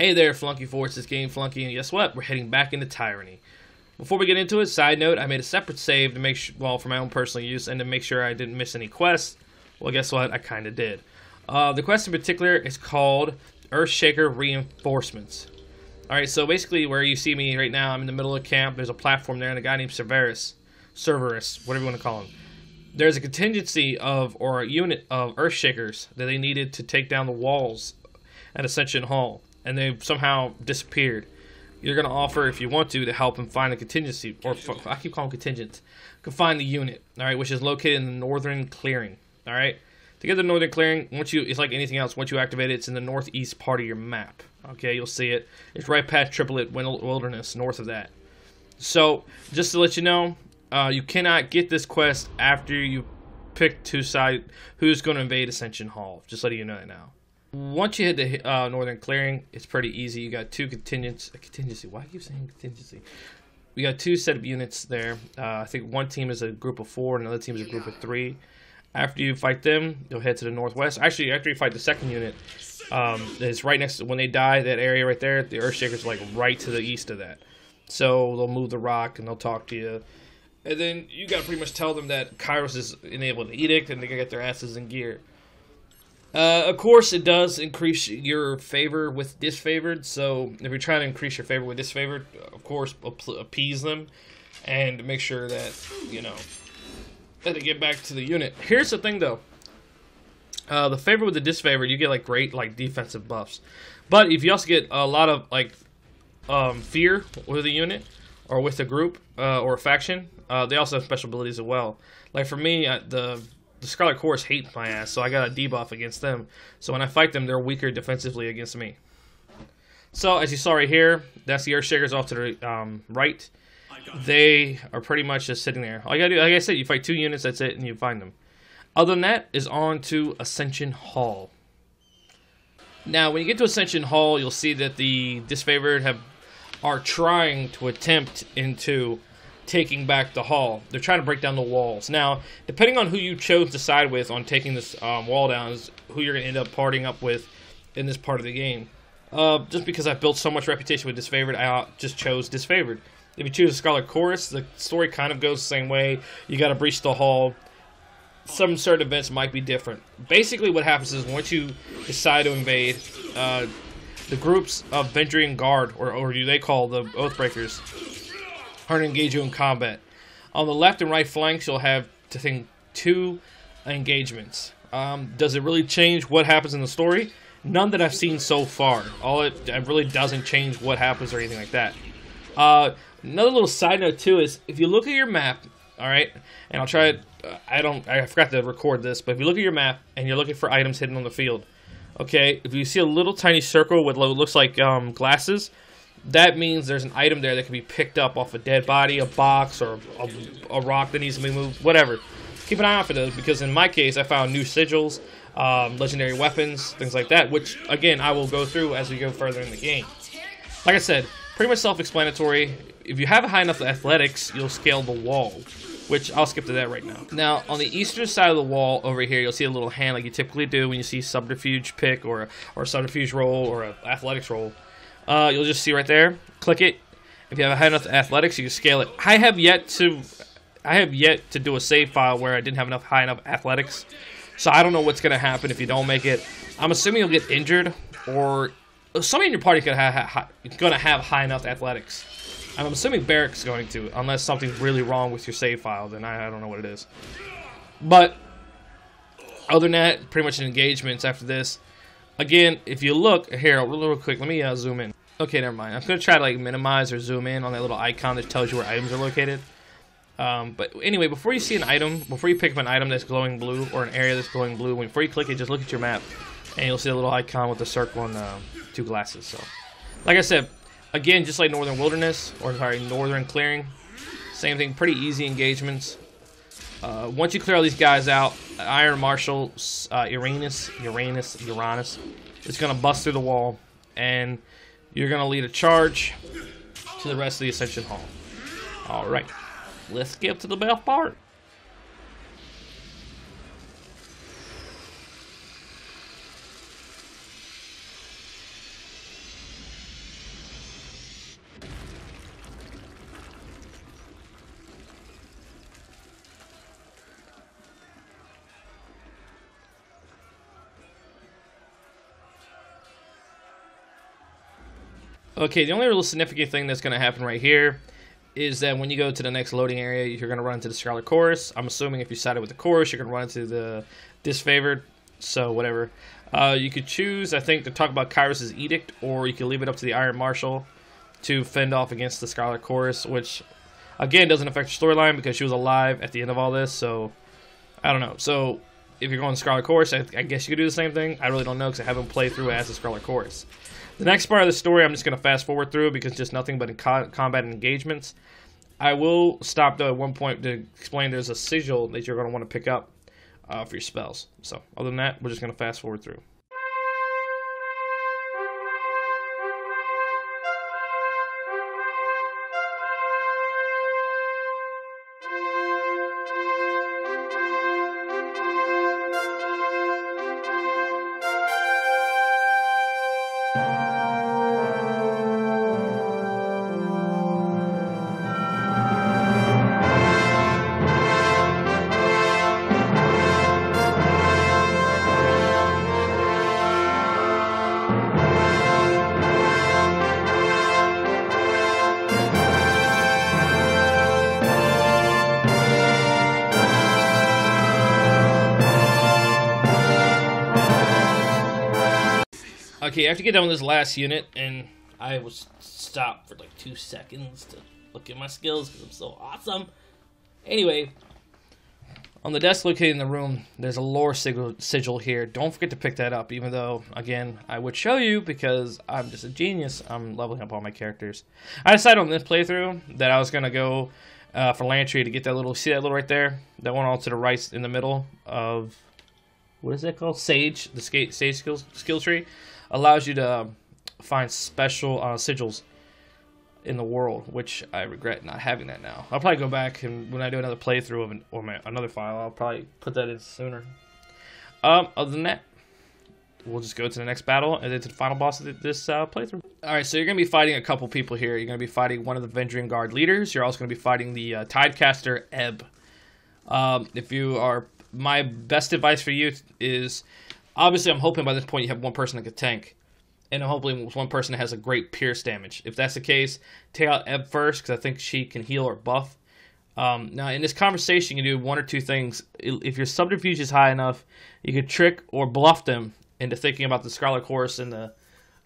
Hey there, Flunky Force, this game Flunky, and guess what? We're heading back into Tyranny. Before we get into it, side note, I made a separate save to make sure, well, for my own personal use, and to make sure I didn't miss any quests. Well, guess what? I kind of did. The quest in particular is called Earthshaker Reinforcements. Alright, so basically where you see me right now, I'm in the middle of camp. There's a platform there and a guy named Cerberus, whatever you want to call him. There's a contingency of, or a unit of Earthshakers that they needed to take down the walls at Ascension Hall, and they've somehow disappeared. You're going to offer, if you want to help him find a contingency, or I keep calling contingent, can find the unit, alright, which is located in the northern clearing, alright? To get the northern clearing, it's like anything else, once you activate it, it's in the northeast part of your map, okay? You'll see it. It's right past Triplet Wilderness, north of that. So, just to let you know, you cannot get this quest after you pick who's going to invade Ascension Hall. Just letting you know that now. Once you hit the northern clearing, it's pretty easy. You got two contingency. Why do I keep saying contingency? We got two set of units there. I think one team is a group of 4, and another team is a group of 3. After you fight them, you'll head to the northwest. Actually, after you fight the second unit, it's right next to, when they die, that area right there, the Earthshakers are like right to the east of that. So they'll move the rock and they'll talk to you. And then you gotta pretty much tell them that Kairos is enabled an edict and they gotta get their asses in gear. Of course, it does increase your favor with disfavored, so if you're trying to increase your favor with disfavored, of course, appease them and make sure that, you know, that they get back to the unit. Here's the thing, though. The favor with the disfavored, you get, like, great, like, defensive buffs. But if you also get a lot of, like, fear with a unit, or with a group, or a faction, they also have special abilities as well. Like, for me, the Scarlet Chorus hate my ass, so I got a debuff against them. So when I fight them, they're weaker defensively against me. So as you saw right here, that's the Earthshakers off to the right. They are pretty much just sitting there. All you gotta do, like I said, you fight 2 units, that's it, and you find them. Other than that, is on to Ascension Hall. Now, when you get to Ascension Hall, you'll see that the disfavored are trying to attempt into taking back the hall. They're trying to break down the walls. Now, depending on who you chose to side with on taking this wall down is who you're going to end up partying up with in this part of the game. Just because I've built so much reputation with disfavored, I just chose disfavored. If you choose a Scarlet Chorus, the story kind of goes the same way. You got to breach the hall. Some certain events might be different. Basically, what happens is once you decide to invade, the groups of Vendrian Guard, or they call the Oathbreakers, are to engage you in combat. On the left and right flanks, you'll have, I think, 2 engagements. Does it really change what happens in the story? None that I've seen so far. It really doesn't change what happens or anything like that. Another little side note too is if you look at your map, all right, and I'll try it. I forgot to record this, but if you look at your map and you're looking for items hidden on the field, okay, if you see a little tiny circle with what looks like glasses, that means there's an item there that can be picked up off a dead body, a box, or a rock that needs to be moved, whatever. Keep an eye out for those, because in my case, I found new sigils, legendary weapons, things like that, which, again, I will go through as we go further in the game. Like I said, pretty much self-explanatory. If you have a high enough athletics, you'll scale the wall, which I'll skip to that right now. Now, on the eastern side of the wall over here, you'll see a little hand like you typically do when you see subterfuge pick or a subterfuge roll or an athletics roll. You'll just see right there. Click it. If you have a high enough athletics, you can scale it. I have yet to do a save file where I didn't have high enough athletics, so I don't know what's gonna happen if you don't make it. I'm assuming you'll get injured, or somebody in your party gonna have high enough athletics. I'm assuming Barrick's going to, unless something's really wrong with your save file. Then I don't know what it is. But other than that, pretty much engagements after this. Again, if you look here, real quick, let me zoom in. Okay, never mind. I'm going to try to like minimize or zoom in on that little icon that tells you where items are located. But anyway, before you see an item, before you pick up an item that's glowing blue or an area that's glowing blue, before you click it, just look at your map and you'll see a little icon with the circle and 2 glasses. So, like I said, again, just like Northern Wilderness, or sorry, Northern Clearing, same thing, pretty easy engagements. Once you clear all these guys out, Iron Marshal Uranus is going to bust through the wall, and you're going to lead a charge to the rest of the Ascension Hall. Alright, let's skip to the best part. Okay, the only real significant thing that's going to happen right here is that when you go to the next loading area, you're going to run into the Scarlet Chorus. I'm assuming if you sided with the Chorus, you're going to run into the disfavored, so whatever. You could choose, I think, to talk about Kyros's Edict, or you could leave it up to the Iron Marshal to fend off against the Scarlet Chorus, which, again, doesn't affect your storyline because she was alive at the end of all this, so I don't know. So if you're going Scarlet Chorus, I guess you could do the same thing. I really don't know because I haven't played through as the Scarlet Chorus. The next part of the story, I'm just going to fast forward through because just nothing but in combat and engagements. I will stop, though, at one point to explain there's a sigil that you're going to want to pick up for your spells. So, other than that, we're just going to fast forward through. Okay, after you get done with this last unit, and I was stopped for like 2 seconds to look at my skills because I'm so awesome. Anyway, on the desk located in the room, there's a lore sigil here. Don't forget to pick that up, even though, again, I would show you because I'm just a genius. I'm leveling up all my characters. I decided on this playthrough that I was going to go for Lantry to get that little, see that little right there? That one all to the right in the middle of, what is that called? Sage, the Sage skill tree. Allows you to find special sigils in the world, which I regret not having that now. I'll probably go back, and when I do another playthrough of another file, I'll probably put that in sooner. Other than that, we'll just go to the next battle and then to the final boss of this playthrough. Alright, so you're going to be fighting a couple people here. You're going to be fighting one of the Vendrian Guard leaders. You're also going to be fighting the Tidecaster Ebb. If you are, my best advice for you is, obviously I'm hoping by this point you have one person that can tank. And I'm hoping one person that has a great pierce damage. If that's the case, take out Ebb first, because I think she can heal or buff. Now, in this conversation, you do one or two things. If your subterfuge is high enough, you can trick or bluff them into thinking about the Scarlet Chorus and the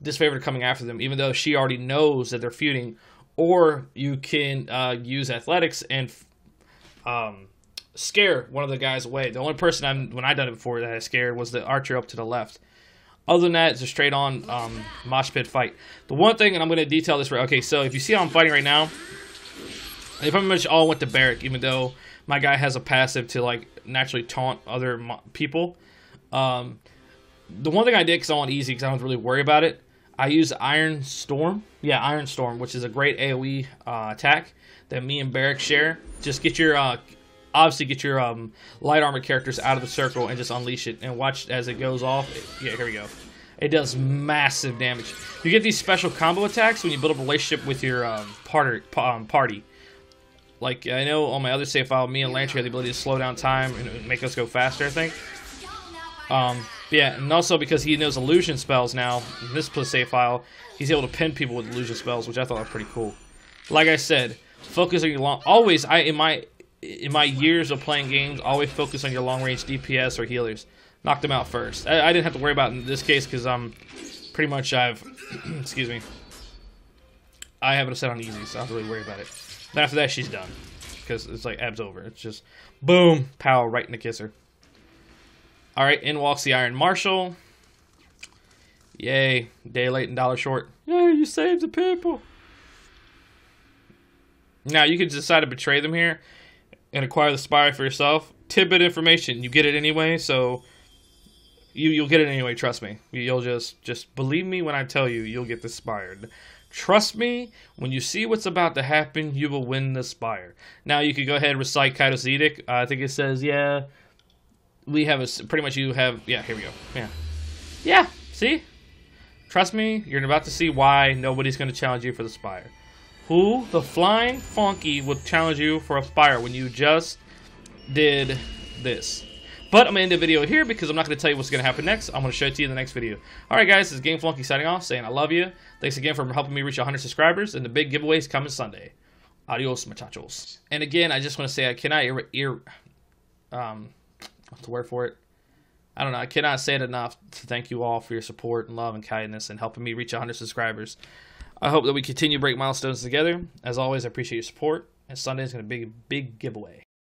disfavored coming after them, even though she already knows that they're feuding. Or you can use athletics and scare one of the guys away. The only person when I done it before that I scared was the archer up to the left. Other than that, it's a straight-on mosh pit fight. The one thing, and I'm going to detail this right. Okay, so if you see how I'm fighting right now, they pretty much all went to Barrack, even though my guy has a passive to like naturally taunt other people. The one thing I did because I want easy, because I don't really worry about it, I use Iron Storm. Yeah, Iron Storm, which is a great AoE attack that me and Barrack share. Just get your obviously get your light armor characters out of the circle and just unleash it and watch as it goes off. Yeah, here we go. It does massive damage. You get these special combo attacks when you build up a relationship with your party. Like, I know on my other save file, me and Lantry have the ability to slow down time and make us go faster, I think. Yeah, and also because he knows illusion spells now, in this save file, he's able to pin people with illusion spells, which I thought was pretty cool. Like I said, focus on your always, in my years of playing games, always focus on your long-range DPS or healers. Knock them out first. I didn't have to worry about it in this case because pretty much excuse me, I have it set on easy, so I don't have to really worry about it. Then after that, she's done because it's like Ebb's over. It's just boom, pow, right in the kisser. All right, in walks the Iron Marshal. Yay, day late and dollar short. Yay, you saved the people. Now you can decide to betray them here and acquire the spire for yourself. Tidbit information, you get it anyway, so you'll get it anyway, trust me. You'll just believe me when I tell you, you'll get the spire. Trust me, when you see what's about to happen, you will win the spire. Now you can go ahead and recite Kaido's Edict. I think it says, yeah, we have pretty much you have, yeah, here we go. Yeah, see? Trust me, you're about to see why nobody's going to challenge you for the spire. Who, the flying Funky, would challenge you for a spire when you just did this? But I'm going to end the video here because I'm not going to tell you what's going to happen next. I'm going to show it to you in the next video. Alright guys, this is Game Flunky signing off, saying I love you. Thanks again for helping me reach 100 subscribers, and the big giveaway is coming Sunday. Adios, muchachos. And again, I just want to say I cannot what's the word for it? I don't know. I cannot say it enough to thank you all for your support and love and kindness and helping me reach 100 subscribers. I hope that we continue to break milestones together. As always, I appreciate your support, and Sunday is going to be a big giveaway.